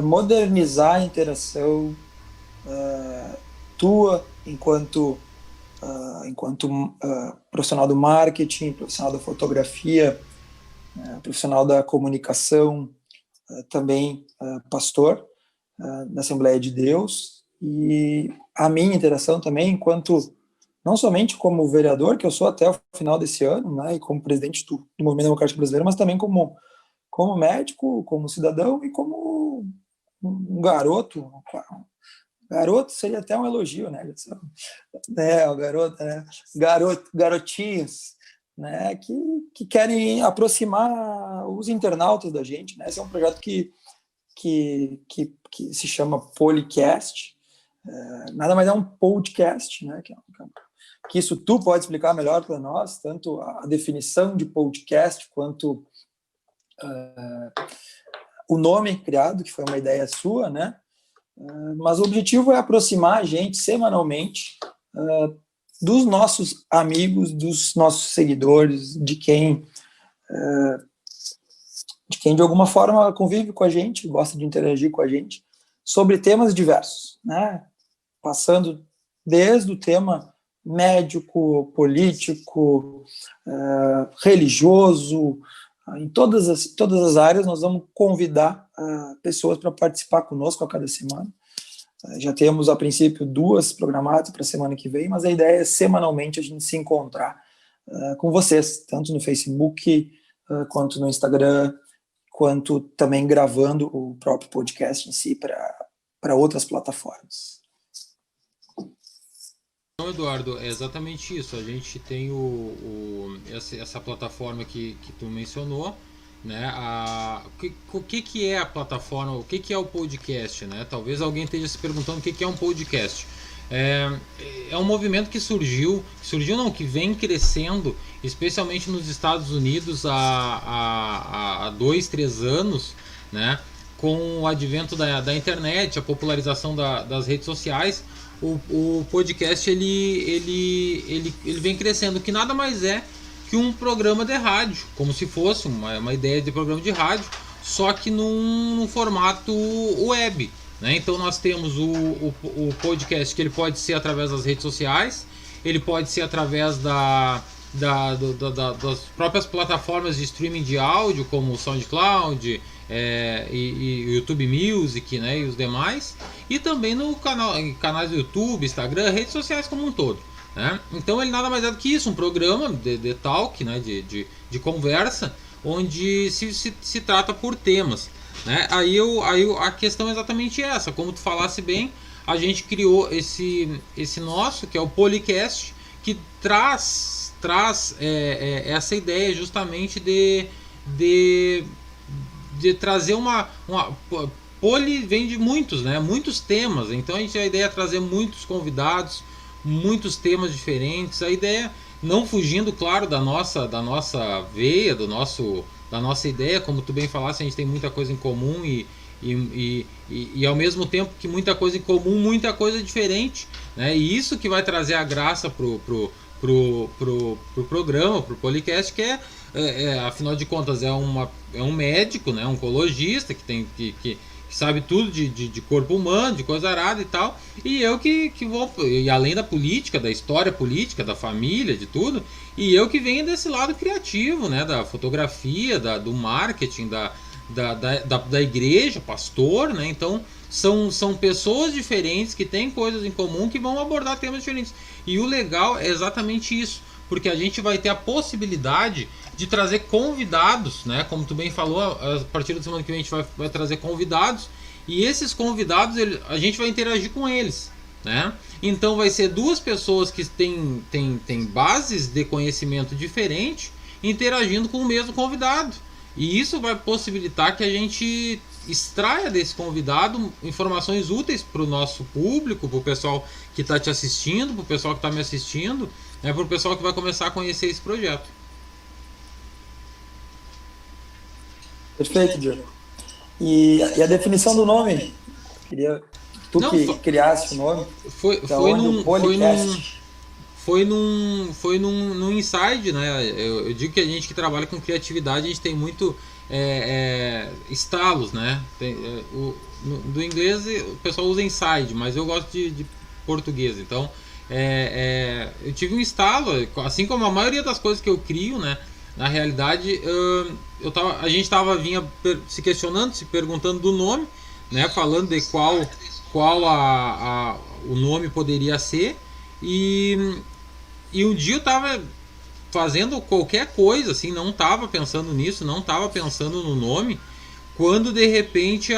modernizar a interação tua enquanto profissional do marketing, profissional da fotografia, profissional da comunicação, também pastor da Assembleia de Deus, e a minha interação também enquanto, não somente como vereador, que eu sou até o final desse ano, né, e como presidente do Movimento Democrático Brasileiro, mas também como médico, como cidadão e como um garoto. Garoto seria até um elogio, né? O garoto, né? Garotinhos, né? Que querem aproximar os internautas da gente, né? Esse é um projeto que se chama Policast. Nada mais é um podcast, né? Que isso tu pode explicar melhor para nós, tanto a definição de podcast quanto o nome criado, que foi uma ideia sua, né? Mas o objetivo é aproximar a gente semanalmente dos nossos amigos, dos nossos seguidores, de quem de alguma forma convive com a gente, gosta de interagir com a gente, sobre temas diversos, né? Passando desde o tema médico, político, religioso, em todas as áreas. Nós vamos convidar pessoas para participar conosco a cada semana. Já temos, a princípio, 2 programadas para a semana que vem, mas a ideia é semanalmente a gente se encontrar com vocês, tanto no Facebook, quanto no Instagram, quanto também gravando o próprio podcast em si para outras plataformas. Então, Eduardo, é exatamente isso. A gente tem essa plataforma que tu mencionou, né? O que é a plataforma, o que é o podcast, né? Talvez alguém esteja se perguntando o que é um podcast. É um movimento que que vem crescendo, especialmente nos Estados Unidos há 2, 3 anos, né? Com o advento da internet, a popularização das redes sociais. O podcast ele vem crescendo, que nada mais é que um programa de rádio, como se fosse uma ideia de programa de rádio, só que num formato web, né? Então nós temos o podcast, que ele pode ser através das redes sociais, ele pode ser através das próprias plataformas de streaming de áudio, como o SoundCloud, e YouTube Music, né, e os demais, e também em canais do YouTube, Instagram, redes sociais como um todo, né? Então ele nada mais é do que isso, um programa de talk, né, de conversa, onde se trata por temas, né? Aí a questão é exatamente essa, como tu falasse bem, a gente criou esse nosso, que é o Policast, que traz essa ideia justamente de trazer poli vem de muitos, né? Muitos temas. Então a ideia é trazer muitos convidados, muitos temas diferentes. A ideia, não fugindo, claro, da nossa veia, da nossa ideia, como tu bem falaste, a gente tem muita coisa em comum e ao mesmo tempo que muita coisa em comum, muita coisa diferente, né? E isso que vai trazer a graça pro programa, pro Policast, que afinal de contas é um médico, né, um oncologista que sabe tudo de corpo humano, de coisa arada e tal, e eu que vou, e além da política, da história política, da família, de tudo, e eu que venho desse lado criativo, né, da fotografia, do marketing, da igreja, pastor, né? Então são pessoas diferentes que têm coisas em comum, que vão abordar temas diferentes. E o legal é exatamente isso, porque a gente vai ter a possibilidade de trazer convidados, né? Como tu bem falou, a partir da semana que vem a gente vai trazer convidados, e esses convidados a gente vai interagir com eles, né? Então vai ser 2 pessoas que têm bases de conhecimento diferente interagindo com o mesmo convidado. E isso vai possibilitar que a gente extraia desse convidado informações úteis para o nosso público, para o pessoal que está te assistindo, para o pessoal que está me assistindo, né, para o pessoal que vai começar a conhecer esse projeto. Perfeito, Diego. E a definição do nome? Queria tu Não, que criasse o nome. Foi num inside, né? Eu digo que a gente que trabalha com criatividade, a gente tem muito estalos, né? do inglês o pessoal usa inside, mas eu gosto de português. Então, eu tive um estalo, assim como a maioria das coisas que eu crio, né? Na realidade, a gente vinha se questionando, se perguntando do nome, né? Falando de qual o nome poderia ser. E um dia eu tava fazendo qualquer coisa, assim, não tava pensando nisso, não tava pensando no nome, quando de repente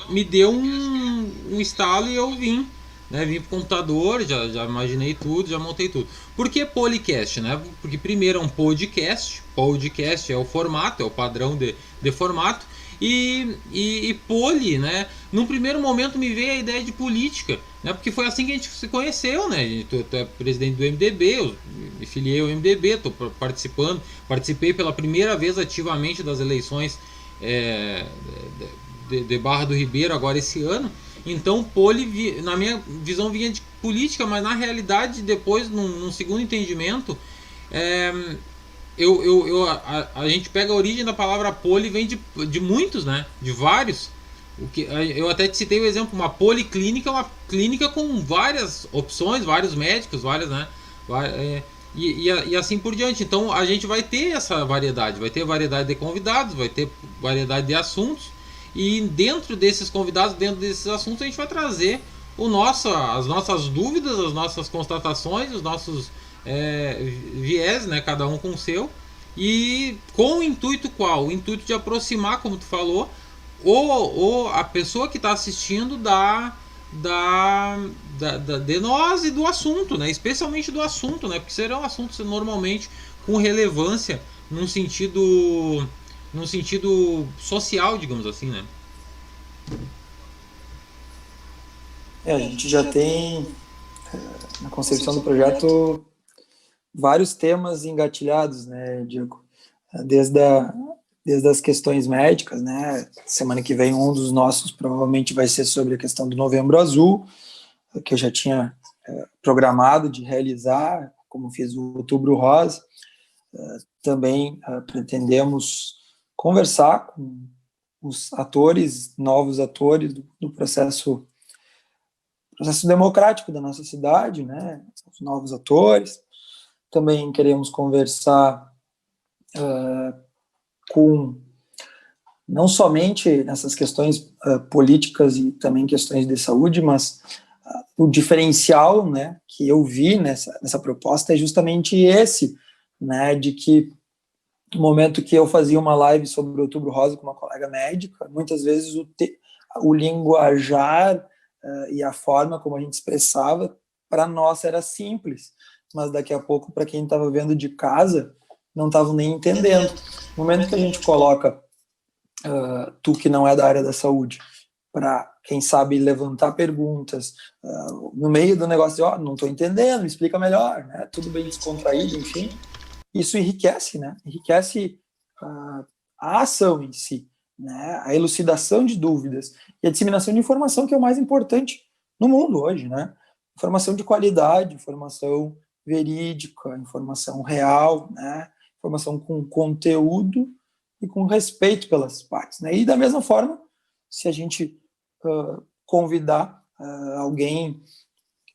me deu um estalo e eu vim. Né, vim pro computador, já imaginei tudo, já montei tudo. Por que Polycast, né? Porque primeiro é um podcast é o formato, é o padrão de formato, e poly, né? Num primeiro momento me veio a ideia de política, né? Porque foi assim que a gente se conheceu, né? Tu é presidente do MDB, eu me filiei ao MDB, tô participei pela primeira vez ativamente das eleições de Barra do Ribeiro agora esse ano. Então, poli, na minha visão, vinha de política, mas na realidade, depois, num segundo entendimento, a gente pega a origem da palavra poli, vem de muitos, né? De vários. Eu até te citei o exemplo, uma policlínica é uma clínica com várias opções, vários médicos, várias, né? E assim por diante. Então, a gente vai ter essa variedade, vai ter variedade de convidados, vai ter variedade de assuntos. E dentro desses convidados, dentro desses assuntos, a gente vai trazer as nossas dúvidas, as nossas constatações, os nossos viés, né? Cada um com o seu. E com o intuito qual? O intuito de aproximar, como tu falou, ou a pessoa que está assistindo de nós e do assunto, né? Especialmente do assunto, né? Porque serão assuntos normalmente com relevância num sentido social, digamos assim, né? A gente já tem, na concepção do projeto, vários temas engatilhados, né, Diego? Desde as questões médicas, né? Semana que vem um dos nossos provavelmente vai ser sobre a questão do Novembro Azul, que eu já tinha programado de realizar, como fiz o Outubro Rosa. Também pretendemos conversar com os atores, novos atores do processo democrático da nossa cidade, né? Os novos atores. Também queremos conversar com, não somente nessas questões políticas e também questões de saúde, mas o diferencial, né, que eu vi nessa proposta é justamente esse, né, de que no momento que eu fazia uma live sobre o Outubro Rosa com uma colega médica, muitas vezes o linguajar e a forma como a gente expressava, para nós era simples, mas daqui a pouco, para quem estava vendo de casa, não estavam nem entendendo. No momento que a gente coloca tu que não é da área da saúde, para, quem sabe, levantar perguntas, no meio do negócio, não estou entendendo, me explica melhor, né? Tudo bem descontraído, enfim. Isso enriquece, né? Enriquece a ação em si, né? A elucidação de dúvidas e a disseminação de informação, que é o mais importante no mundo hoje, né? Informação de qualidade, informação verídica, informação real, né? Informação com conteúdo e com respeito pelas partes, né? E da mesma forma, se a gente convidar alguém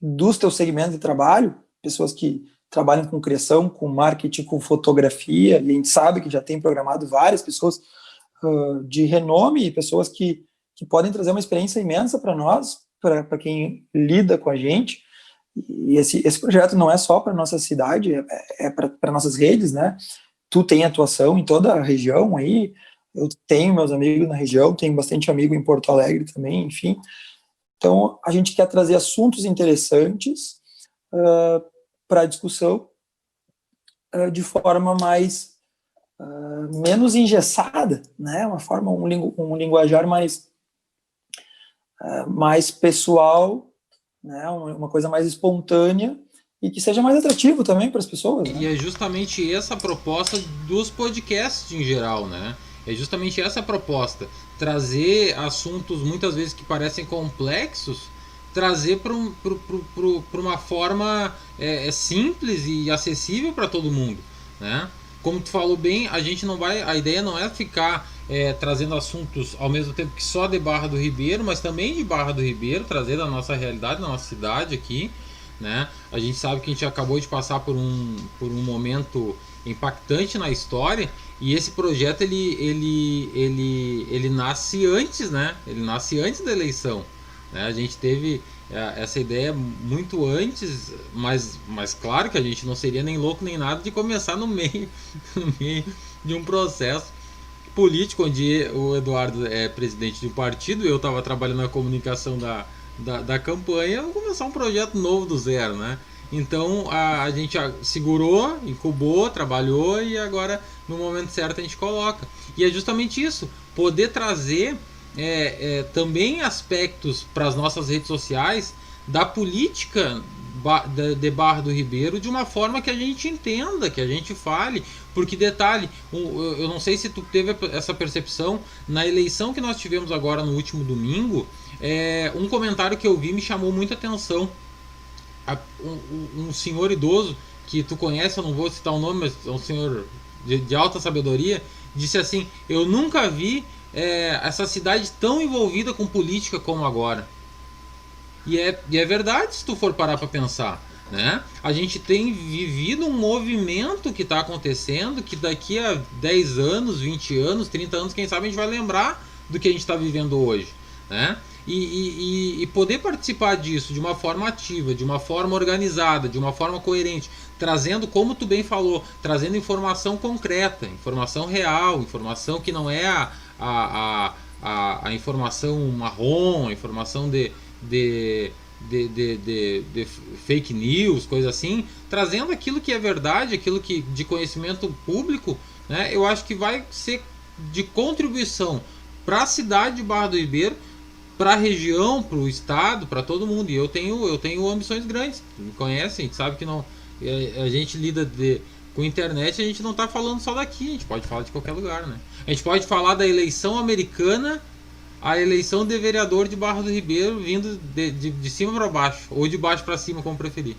dos teus segmentos de trabalho, pessoas que trabalham com criação, com marketing, com fotografia, e a gente sabe que já tem programado várias pessoas de renome, pessoas que podem trazer uma experiência imensa para nós, para quem lida com a gente. E esse projeto não é só para nossa cidade, é para nossas redes, né? Tu tem atuação em toda a região aí, eu tenho meus amigos na região, tenho bastante amigo em Porto Alegre também, enfim. Então, a gente quer trazer assuntos interessantes para a discussão de forma menos engessada, né? Uma forma, um linguajar mais pessoal, né? Uma coisa mais espontânea e que seja mais atrativo também para as pessoas. Né? E é justamente essa a proposta dos podcasts em geral, né? É justamente essa a proposta, trazer assuntos muitas vezes que parecem complexos, trazer para uma forma simples e acessível para todo mundo, né? Como tu falou bem, a gente não vai, a ideia não é ficar trazendo assuntos ao mesmo tempo que só de Barra do Ribeiro, mas também de Barra do Ribeiro, trazendo a nossa realidade, a nossa cidade aqui, né? A gente sabe que a gente acabou de passar por um momento impactante na história, e esse projeto ele nasce antes, né? Ele nasce antes da eleição, né? A gente teve essa ideia muito antes, mas claro que a gente não seria nem louco nem nada de começar no meio, no meio de um processo político onde o Eduardo é presidente de um partido, eu estava trabalhando na comunicação da campanha, vou começar um projeto novo do zero, né? Então a gente segurou, incubou, trabalhou, e agora no momento certo a gente coloca. E é justamente isso, poder trazer também aspectos para as nossas redes sociais da política de Barra do Ribeiro de uma forma que a gente entenda, que a gente fale. Porque, detalhe, eu não sei se tu teve essa percepção, na eleição que nós tivemos agora no último domingo, um comentário que eu vi me chamou muita atenção. Um senhor idoso, que tu conhece, eu não vou citar o nome, mas é um senhor de alta sabedoria, disse assim: eu nunca vi essa cidade tão envolvida com política como agora. E é verdade, se tu for parar para pensar, né? A gente tem vivido um movimento que está acontecendo, que daqui a 10 anos, 20 anos, 30 anos, quem sabe a gente vai lembrar do que a gente está vivendo hoje, né? E poder participar disso de uma forma ativa, de uma forma organizada, de uma forma coerente, trazendo, como tu bem falou, trazendo informação concreta, informação real, informação que não é a informação marrom, a informação de fake news, coisa assim, trazendo aquilo que é verdade, aquilo que de conhecimento público, né? Eu acho que vai ser de contribuição para a cidade de Barra do Ribeiro, para a região, para o estado, para todo mundo. E eu tenho ambições grandes, me conhecem, sabe que não, a gente lida com internet, a gente não está falando só daqui, a gente pode falar de qualquer lugar, né? A gente pode falar da eleição americana, a eleição de vereador de Barra do Ribeiro, vindo de cima para baixo, ou de baixo para cima, como preferir.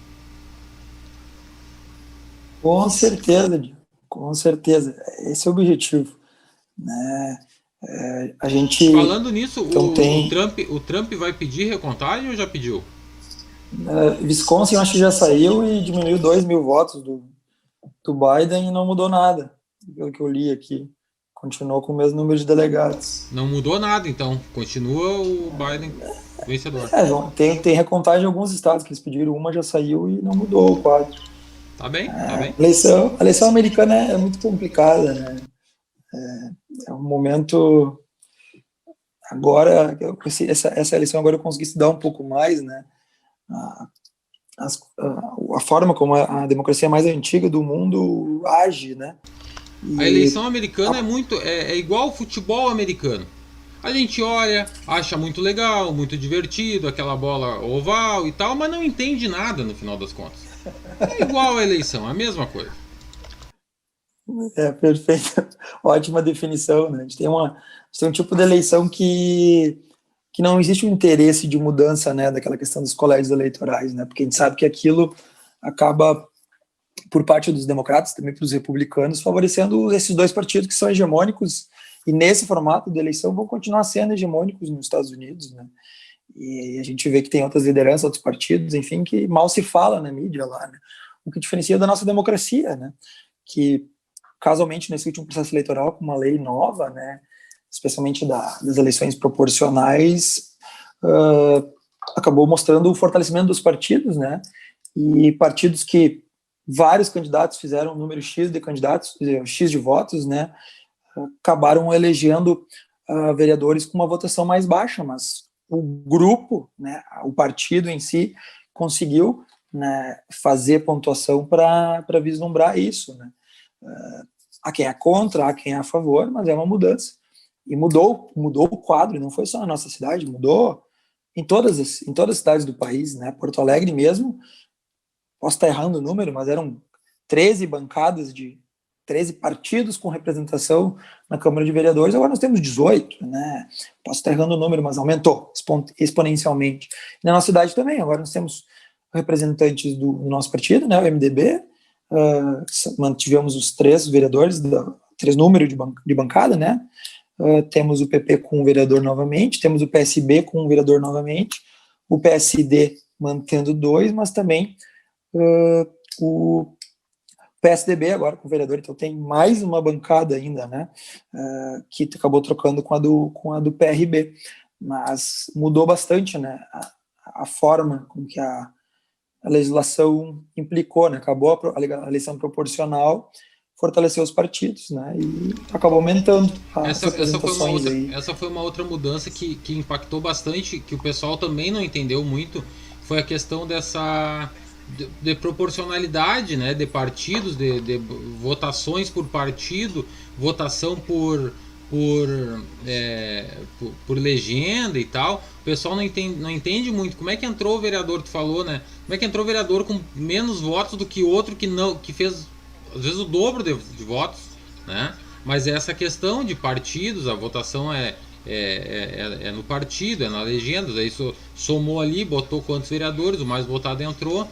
Com certeza, Diego, com certeza. Esse é o objetivo, né? A gente Falando nisso, então o Trump vai pedir recontagem ou já pediu? Wisconsin, eu acho que já saiu e diminuiu 2.000 votos do Biden e não mudou nada, pelo que eu li aqui. Continuou com o mesmo número de delegados. Não mudou nada, então. Continua o Biden vencedor. Tem recontagem em alguns estados que eles pediram, uma já saiu e não mudou o quadro. Tá bem, tá bem. A eleição americana é muito complicada, né? É um momento... Agora, essa eleição agora eu consegui estudar um pouco mais, né? A forma como a democracia mais antiga do mundo age, né? A eleição americana é igual ao futebol americano. A gente olha, acha muito legal, muito divertido, aquela bola oval e tal, mas não entende nada no final das contas. É igual a eleição, é a mesma coisa. Perfeito. Ótima definição, né? A gente tem um tipo de eleição que não existe um interesse de mudança, né, daquela questão dos colégios eleitorais, né? Porque a gente sabe que aquilo acaba, por parte dos democratas, também para os republicanos, favorecendo esses dois partidos que são hegemônicos e nesse formato de eleição vão continuar sendo hegemônicos nos Estados Unidos, né? E a gente vê que tem outras lideranças, outros partidos, enfim, que mal se fala na mídia lá, né? O que diferencia da nossa democracia, né? Que, casualmente, nesse último processo eleitoral, com uma lei nova, né, especialmente das eleições proporcionais, acabou mostrando o fortalecimento dos partidos, né? E partidos que vários candidatos fizeram um número X de candidatos, X de votos, né? Acabaram elegendo vereadores com uma votação mais baixa, mas o grupo, né, o partido em si, conseguiu, né, fazer pontuação para vislumbrar isso, né? Há quem é contra, há quem é a favor, mas é uma mudança. E mudou o quadro, não foi só na nossa cidade, mudou em todas as cidades do país, né? Porto Alegre mesmo, posso estar errando o número, mas eram 13 bancadas de 13 partidos com representação na Câmara de Vereadores, agora nós temos 18, né? Posso estar errando o número, mas aumentou exponencialmente. E na nossa cidade também, agora nós temos representantes do nosso partido, né, o MDB, mantivemos os 3 vereadores, 3 números de bancada, né? temos o PP com o vereador novamente, temos o PSB com o vereador novamente, o PSD mantendo 2, mas também o PSDB agora com o vereador, então tem mais uma bancada ainda, né, que acabou trocando com a do PRB, mas mudou bastante, né, a forma com que a legislação implicou, né, acabou a eleição proporcional, fortaleceu os partidos, né, e acabou aumentando as representações aí. Essa foi uma outra mudança que impactou bastante, que o pessoal também não entendeu muito, foi a questão dessa de proporcionalidade, né, de partidos, de votações por partido, votação por legenda e tal. O pessoal não entende muito como é que entrou o vereador, tu falou, né? Como é que entrou o vereador com menos votos do que outro que fez às vezes o dobro de votos, né? Mas essa questão de partidos, a votação é no partido, é na legenda, daí somou ali, botou quantos vereadores, o mais votado entrou.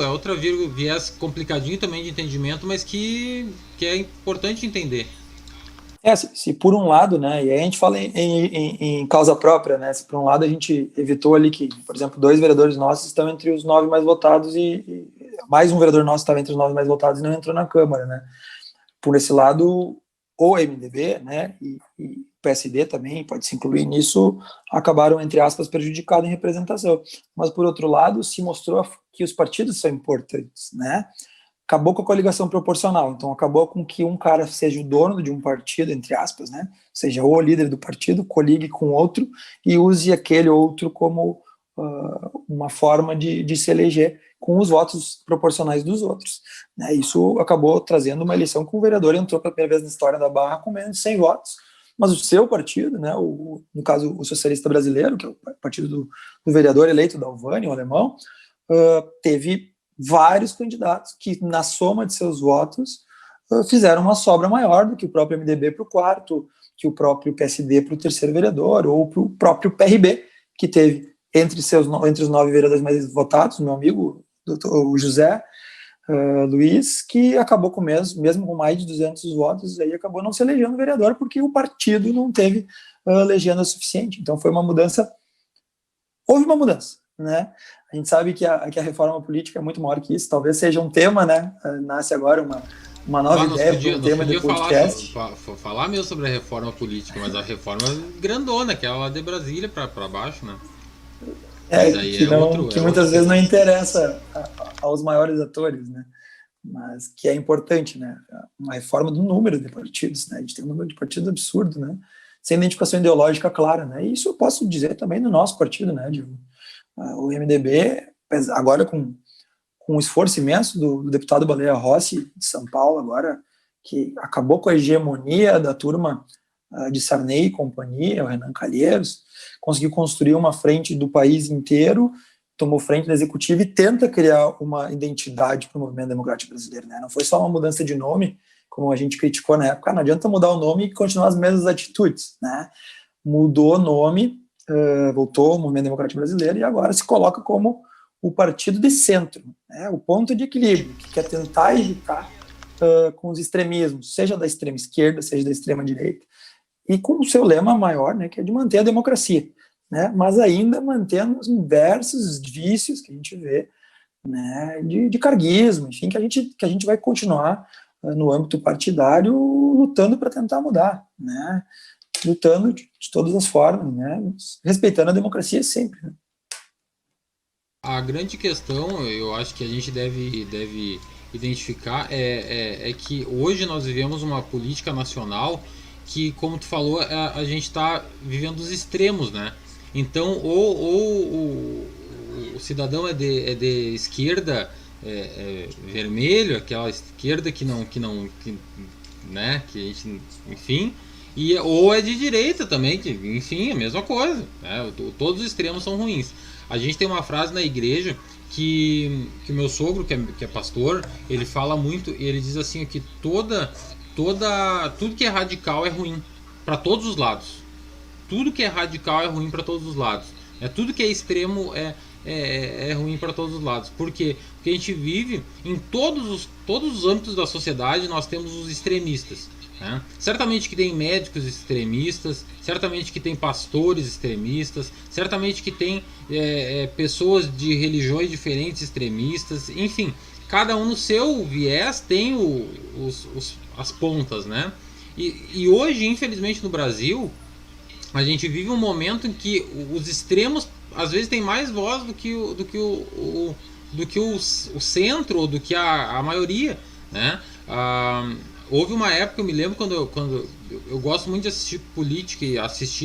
Outra viés complicadinho também de entendimento, mas que é importante entender. Se por um lado, né, e aí a gente fala em causa própria, né, se por um lado a gente evitou ali que, por exemplo, 2 vereadores nossos estão entre os 9 mais votados e mais um vereador nosso estava entre os 9 mais votados e não entrou na Câmara, né. Por esse lado, o MDB, né, e o PSD também, pode se incluir nisso, acabaram, entre aspas, prejudicados em representação. Mas, por outro lado, se mostrou que os partidos são importantes, né. Acabou com a coligação proporcional, então acabou com que um cara seja o dono de um partido, entre aspas, né, seja o líder do partido, coligue com outro e use aquele outro como uma forma de se eleger com os votos proporcionais dos outros, né. Isso acabou trazendo uma eleição com o vereador entrou pela primeira vez na história da Barra com menos de 100 votos, mas o seu partido, né, no caso o Socialista Brasileiro, que é o partido do vereador eleito da Alvani, o alemão, teve vários candidatos que, na soma de seus votos, fizeram uma sobra maior do que o próprio MDB para o quarto, que o próprio PSD para o terceiro vereador, ou para o próprio PRB, que teve entre os 9 vereadores mais votados, meu amigo, o José Luiz, que acabou com mesmo com mais de 200 votos, aí acabou não se elegendo vereador, porque o partido não teve legenda suficiente. Então foi uma mudança, houve uma mudança, né? A gente sabe que a reforma política é muito maior que isso, talvez seja um tema, né? Nasce agora uma nova ideia para um tema de podcast. Falar mesmo sobre a reforma política, mas a reforma grandona, aquela lá de Brasília para baixo, né? Que muitas vezes não interessa aos maiores atores, né? Mas que é importante, né? Uma reforma do número de partidos, né? A gente tem um número de partidos absurdo, né? Sem identificação ideológica clara, né? E isso eu posso dizer também no nosso partido, né? O MDB, agora com o esforço imenso do deputado Baleia Rossi, de São Paulo, agora, que acabou com a hegemonia da turma de Sarney e companhia, o Renan Calheiros, conseguiu construir uma frente do país inteiro, tomou frente no executivo e tenta criar uma identidade para o movimento democrático brasileiro, né? Não foi só uma mudança de nome, como a gente criticou na época, não adianta mudar o nome e continuar as mesmas atitudes, né? Mudou o nome, voltou ao movimento democrático brasileiro e agora se coloca como o partido de centro, né? O ponto de equilíbrio, que quer tentar evitar com os extremismos, seja da extrema esquerda, seja da extrema direita, e com o seu lema maior, né, que é de manter a democracia, né, mas ainda mantendo os diversos vícios que a gente vê, né, de carguismo, enfim, que a gente vai continuar no âmbito partidário lutando para tentar mudar, né, lutando de todas as formas, né, respeitando a democracia sempre, né. A grande questão, eu acho que a gente deve identificar é que hoje nós vivemos uma política nacional que, como tu falou, a gente está vivendo os extremos, né? Então, ou o cidadão é de esquerda vermelho, aquela esquerda que né? Que a gente, enfim, ou é de direita também, que, enfim, é a mesma coisa, né? Todos os extremos são ruins. A gente tem uma frase na igreja que o meu sogro, que é pastor, ele fala muito, e ele diz assim que tudo que é radical é ruim para todos os lados. Tudo que é radical é ruim para todos os lados. Tudo que é extremo é ruim para todos os lados. Por quê? Porque a gente vive em todos os âmbitos da sociedade, nós temos os extremistas. Né? Certamente que tem médicos extremistas, certamente que tem pastores extremistas, certamente que tem pessoas de religiões diferentes extremistas, enfim, cada um no seu viés tem as pontas, né? E hoje, infelizmente, no Brasil, a gente vive um momento em que os extremos às vezes têm mais voz do que o centro ou do que a maioria, né? Houve uma época, eu me lembro quando eu gosto muito de assistir política e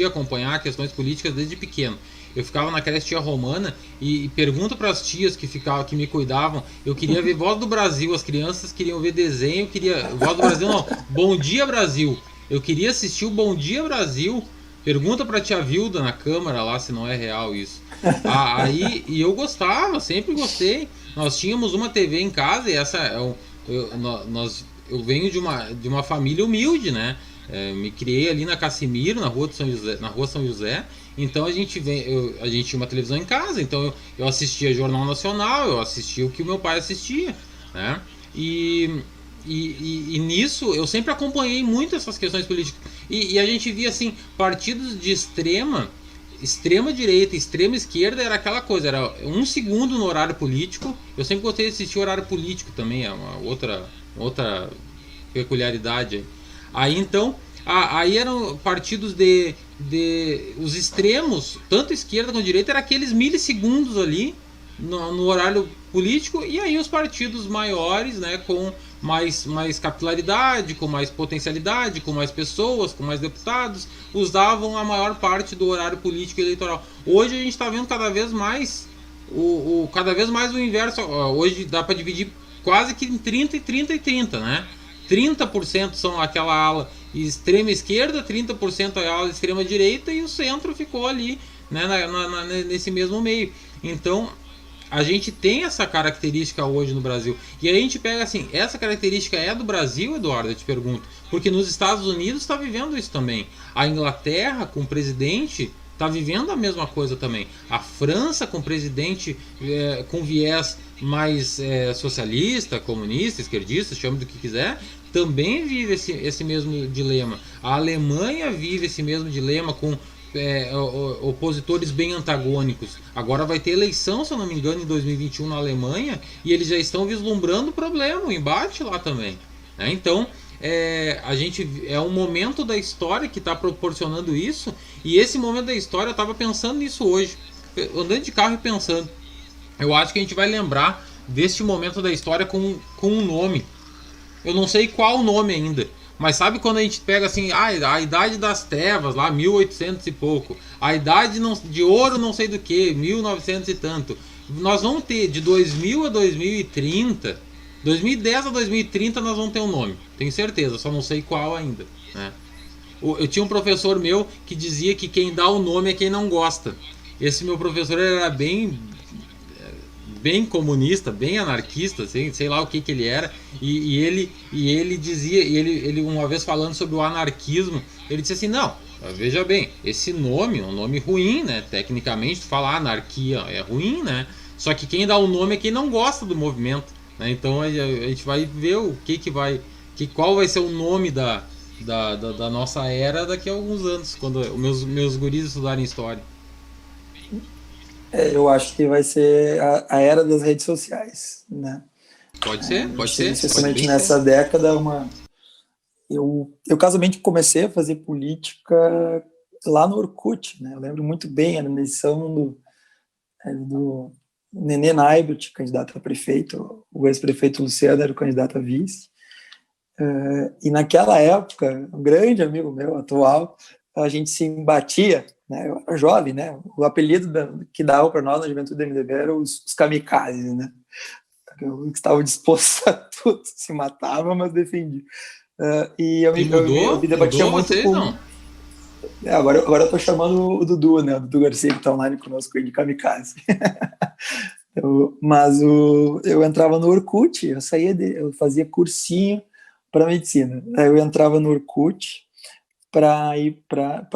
acompanhar questões políticas desde pequeno. Eu ficava na creche Tia Romana e pergunto para as tias que me cuidavam, eu queria ver Voz do Brasil, as crianças queriam ver desenho, Voz do Brasil não, Bom Dia Brasil. Eu queria assistir o Bom Dia Brasil. Pergunta pra tia Vilda na câmara lá se não é real isso. E eu gostava, sempre gostei. Nós tínhamos uma TV em casa e essa eu venho de uma família humilde, né? Me criei ali na Cassimiro, na rua São José. Então a gente tinha uma televisão em casa, então eu assistia Jornal Nacional, eu assistia o que o meu pai assistia, né? E nisso eu sempre acompanhei muito essas questões políticas. E a gente via assim, partidos de extrema direita, extrema esquerda, era aquela coisa, era 1 segundo no horário político. Eu sempre gostei de assistir o horário político também, é uma outra peculiaridade. Aí então, aí eram partidos os extremos, tanto esquerda quanto direita, era aqueles milissegundos ali no horário político, e aí os partidos maiores, né, com mais capilaridade, com mais potencialidade, com mais pessoas, com mais deputados, usavam a maior parte do horário político e eleitoral. Hoje a gente está vendo cada vez mais cada vez mais o inverso. Hoje dá para dividir quase que em 30 e 30 e 30, né? 30% são aquela ala extrema esquerda, 30% é a ala extrema direita e o centro ficou ali, né, nesse mesmo meio. Então a gente tem essa característica hoje no Brasil. E aí a gente pega assim, essa característica é do Brasil, Eduardo, eu te pergunto, porque nos Estados Unidos está vivendo isso também. A Inglaterra, com o presidente, está vivendo a mesma coisa também. A França, com presidente com viés mais socialista, comunista, esquerdista, chame do que quiser, também vive esse mesmo dilema. A Alemanha vive esse mesmo dilema com opositores bem antagônicos. Agora vai ter eleição, se eu não me engano, em 2021 na Alemanha, e eles já estão vislumbrando o problema, o embate lá também, né? Então a gente é um momento da história que está proporcionando isso, e esse momento da história eu estava pensando nisso hoje, andando de carro e pensando, eu acho que a gente vai lembrar deste momento da história com um nome. Eu não sei qual o nome ainda, mas sabe quando a gente pega assim, a idade das trevas, lá 1800 e pouco, a idade de ouro não sei do que, 1900 e tanto. Nós vamos ter de 2000 a 2030, 2010 a 2030 nós vamos ter um nome, tenho certeza, só não sei qual ainda, né? Eu tinha um professor meu que dizia que quem dá o nome é quem não gosta. Esse meu professor era bem comunista, bem anarquista, assim, sei lá o que ele era, e ele dizia, ele uma vez falando sobre o anarquismo, ele disse assim, não, veja bem, esse nome é um nome ruim, né, tecnicamente, tu fala anarquia é ruim, né, só que quem dá o nome é quem não gosta do movimento, né, então a gente vai ver qual vai ser o nome da nossa era daqui a alguns anos, quando meus guris estudarem história. Eu acho que vai ser a era das redes sociais, né? Pode ser. Especialmente nessa década, eu casualmente comecei a fazer política lá no Orkut, né? Eu lembro muito bem, era na eleição do Nenê Naibert, candidato a prefeito, o ex-prefeito Luciano era o candidato a vice, e naquela época, um grande amigo meu, atual, a gente se embatia, né? Eu era jovem, né? O apelido que dava para nós na juventude do MDB eram os kamikazes, né? Eu estava disposto a tudo, se matava, mas defendia. E eu me debatia muito vocês, com... Não? Agora eu estou chamando o Dudu, né? O Dudu Garcia, que está online conosco, de kamikaze. Mas eu entrava no Orkut, eu fazia cursinho para medicina. Aí eu entrava no Orkut para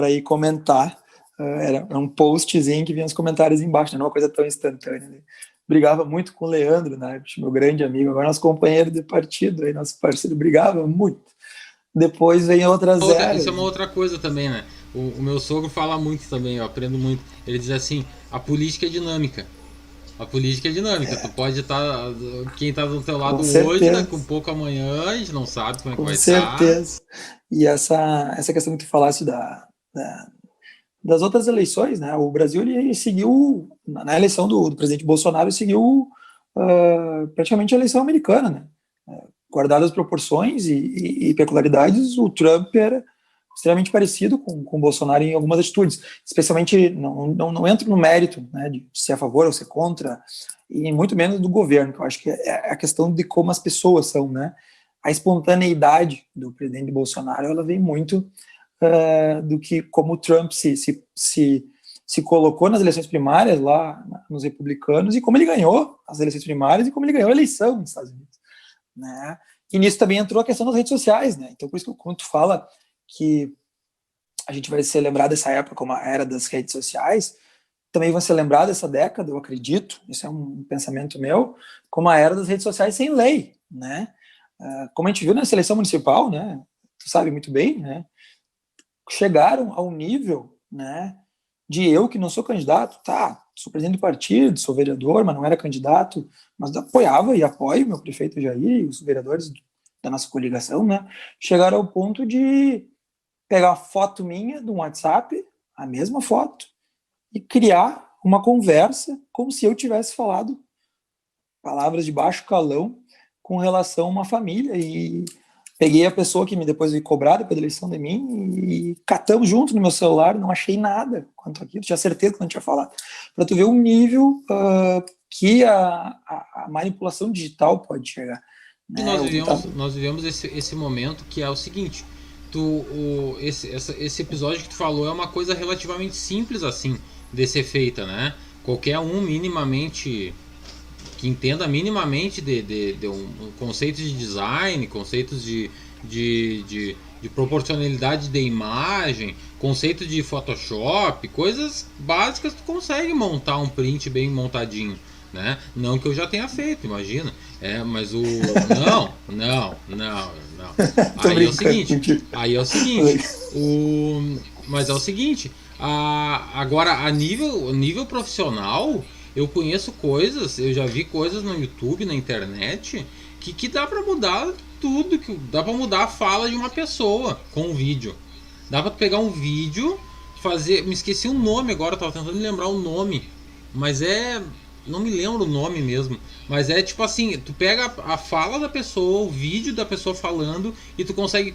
ir comentar era um postzinho que vinha os comentários embaixo, não era uma coisa tão instantânea. Né? Brigava muito com o Leandro, né, meu grande amigo, agora nosso companheiro de partido, aí, nosso parceiro, brigava muito. Depois vem outras eras. Isso é uma outra coisa também, né? O meu sogro fala muito também, eu aprendo muito. Ele diz assim, a política é dinâmica. A política é dinâmica. Tu pode estar... Quem está do teu lado hoje, daqui um pouco amanhã, a gente não sabe como é que vai estar. Com certeza. E essa questão que tu falasse das outras eleições, né? O Brasil ele seguiu, na eleição do presidente Bolsonaro, seguiu praticamente a eleição americana, né? Guardadas as proporções e peculiaridades, o Trump era extremamente parecido com o Bolsonaro em algumas atitudes, especialmente, não entro no mérito, né, de ser a favor ou ser contra, e muito menos do governo, que eu acho que é a questão de como as pessoas são, né? A espontaneidade do presidente Bolsonaro, ela vem muito do que como o Trump se colocou nas eleições primárias lá nos republicanos e como ele ganhou as eleições primárias e como ele ganhou a eleição nos Estados Unidos, né? E nisso também entrou a questão das redes sociais, né? Então por isso que quando tu fala que a gente vai ser lembrado dessa época como a era das redes sociais, também vai ser lembrado dessa década, eu acredito, isso é um pensamento meu, como a era das redes sociais sem lei, né? Como a gente viu na seleção municipal, né? Tu sabe muito bem, né? Chegaram ao nível, né, de eu que não sou candidato, tá, sou presidente do partido, sou vereador, mas não era candidato, mas apoiava e apoio meu prefeito Jair e os vereadores da nossa coligação, né, chegaram ao ponto de pegar a foto minha de um WhatsApp, a mesma foto, e criar uma conversa como se eu tivesse falado palavras de baixo calão com relação a uma família, e peguei a pessoa que depois me cobrar depois da eleição de mim e catamos junto no meu celular, não achei nada quanto aquilo, tinha certeza que não tinha falado. Para tu ver o nível que a manipulação digital pode chegar. Né? Nós vivemos esse momento que é o seguinte, esse episódio que tu falou é uma coisa relativamente simples assim, de ser feita, né? Qualquer um minimamente... que entenda minimamente de um conceito de design, conceitos de proporcionalidade de imagem, conceito de Photoshop, coisas básicas, tu consegue montar um print bem montadinho, né? Não que eu já tenha feito, imagina. Mas o... Não. Aí é o seguinte, mas é o seguinte, agora a nível profissional... Eu conheço coisas, eu já vi coisas no YouTube, na internet, que dá pra mudar tudo, que dá pra mudar a fala de uma pessoa com um vídeo. Dá pra pegar um vídeo, fazer... Me esqueci o nome agora, eu tava tentando me lembrar o nome. Mas não me lembro o nome mesmo. Mas é tipo assim, tu pega a fala da pessoa, o vídeo da pessoa falando, e tu consegue,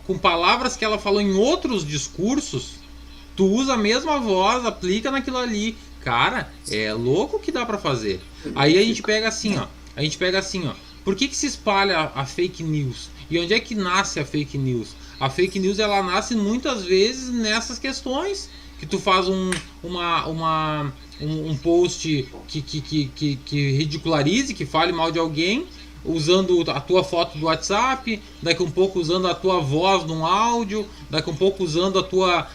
com palavras que ela falou em outros discursos, tu usa a mesma voz, aplica naquilo ali. Cara, é louco que dá pra fazer. Aí a gente pega assim, ó. Por que se espalha a fake news? E onde é que nasce a fake news? A fake news, ela nasce muitas vezes nessas questões. Que tu faz um post que ridicularize, que fale mal de alguém, usando a tua foto do WhatsApp, daqui um pouco usando a tua voz num áudio, daqui um pouco usando